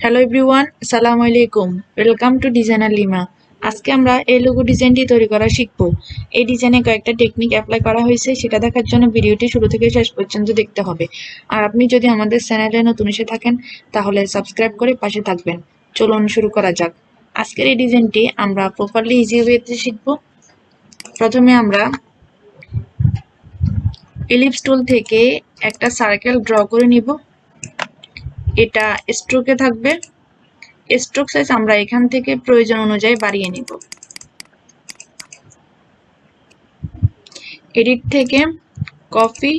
Hello everyone, আসসালামু আলাইকুম। Welcome to designer lima. আজকে আমরা এই লোগো ডিজাইনটি তৈরি করা শিখব। এই ডিজাইনে কয়েকটা টেকনিক অ্যাপ্লাই করা হয়েছে, সেটা দেখার জন্য ভিডিওটি শুরু থেকে শেষ পর্যন্ত দেখতে হবে। আর আপনি যদি আমাদের চ্যানেলে নতুন এসে থাকেন তাহলে সাবস্ক্রাইব করে পাশে থাকবেন। চলুন শুরু করা যাক। আজকের এই ডিজাইনটি আমরা প্রপারলি ইজি ওয়েতে শিখব। প্রথমে আমরা ইলিপস টুল থেকে একটা সার্কেল ড্র করে নিব। এটা স্ট্রোকে থাকবে। স্ট্রোক সাইজ আমরা এখান থেকে প্রয়োজন অনুযায়ী বাড়িয়ে নিব। এডিট থেকে কপি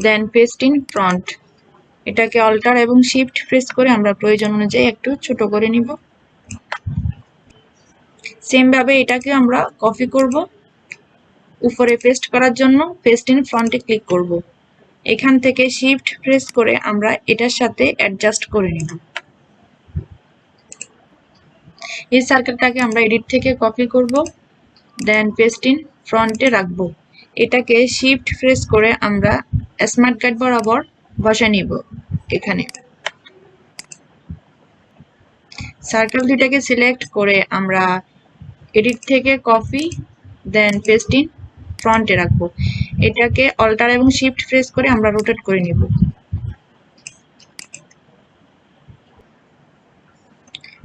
দেন পেস্ট ইন ফ্রন্ট, এটাকে অল্টার এবং শিফট প্রেস করে আমরা প্রয়োজন অনুযায়ী একটু ছোট করে নিব। সেম ভাবে এটাকে আমরা কপি করব। উপরে পেস্ট করার জন্য পেস্ট ইন ফ্রন্টে ক্লিক করব। এখান থেকে শিফট প্রেস করে আমরা এটার সাথে অ্যাডজাস্ট করে নিব। এই সার্কেলটাকে আমরা এডিট থেকে কপি করব, দেন পেস্ট ইন ফ্রন্টে রাখবো। এটাকে শিফট প্রেস করে আমরা স্মার্ট গাইড বরাবর বসে নিব। এখানে সার্কেল দুটাকে সিলেক্ট করে আমরা এডিট থেকে কপি দেন পেস্ট ইন ফ্রন্টে রাখবো। এটাকে অল্টার এবং শিফট প্রেস করে আমরা রোটেট করে নিব।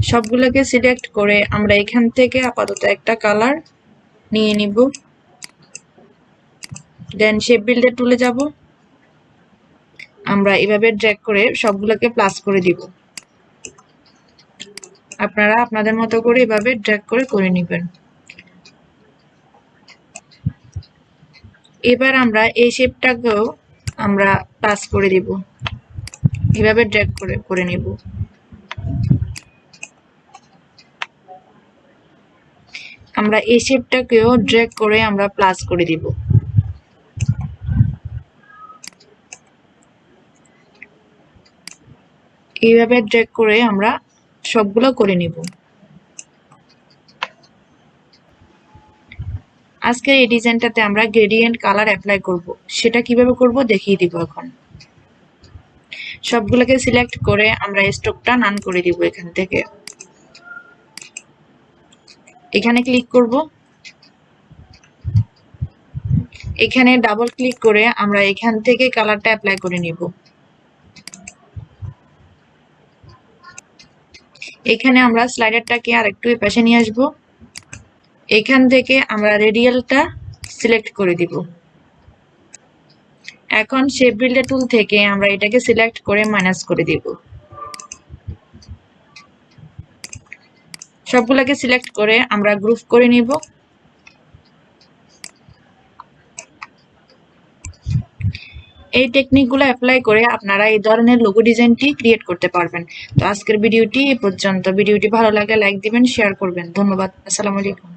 সবগুলোকে সিলেক্ট করে আমরা এখান থেকে আপাতত একটা কালার নিয়ে নিব। দেন শেপ বিল্ডার টুলে যাব। আমরা এভাবে ড্র্যাগ করে সবগুলোকে প্লাস করে দিব। আপনারা আপনাদের মতো করে এভাবে ড্র্যাগ করে নেবেন। এবার আমরা এই শেপটাকেও আমরা প্লাস করে দিব। এভাবে ড্র্যাগ করে নেব। আমরা এই শেপটাকেও ড্র্যাগ করে আমরা প্লাস করে দিব। এইভাবে ড্র্যাগ করে আমরা সবগুলো করে নিব। আজকের এই ডিজাইনটাতে আমরা গ্রেডিয়েন্ট কালার অ্যাপ্লাই করব। সেটা কিভাবে করব দেখিয়ে দিব এখন। সবগুলোকে সিলেক্ট করে আমরা স্ট্রোকটা নান করে দিব। এখান থেকে এখানে ক্লিক করব। এখানে ডাবল ক্লিক করে আমরা এখান থেকে কালারটা অ্যাপ্লাই করে নিব। এখানে আমরা স্লাইডারটাকে আরেকটু এই পাশে নিয়ে আসব। এখান থেকে আমরা রেডিয়ালটা সিলেক্ট করে দিব। এখন শেপ বিল্ডার টুল থেকে আমরা এটাকে সিলেক্ট করে মাইনাস করে দিব। সবগুলোকে সিলেক্ট করে আমরা গ্রুপ করে নিব। এই টেকনিকগুলো অ্যাপ্লাই করে আপনারা এই ধরনের লোগো ডিজাইনটি ক্রিয়েট করতে পারবেন। তো আজকের ভিডিওটি এই পর্যন্ত। ভিডিওটি ভালো লাগে লাইক দিবেন, শেয়ার করবেন। ধন্যবাদ। আসসালামু আলাইকুম।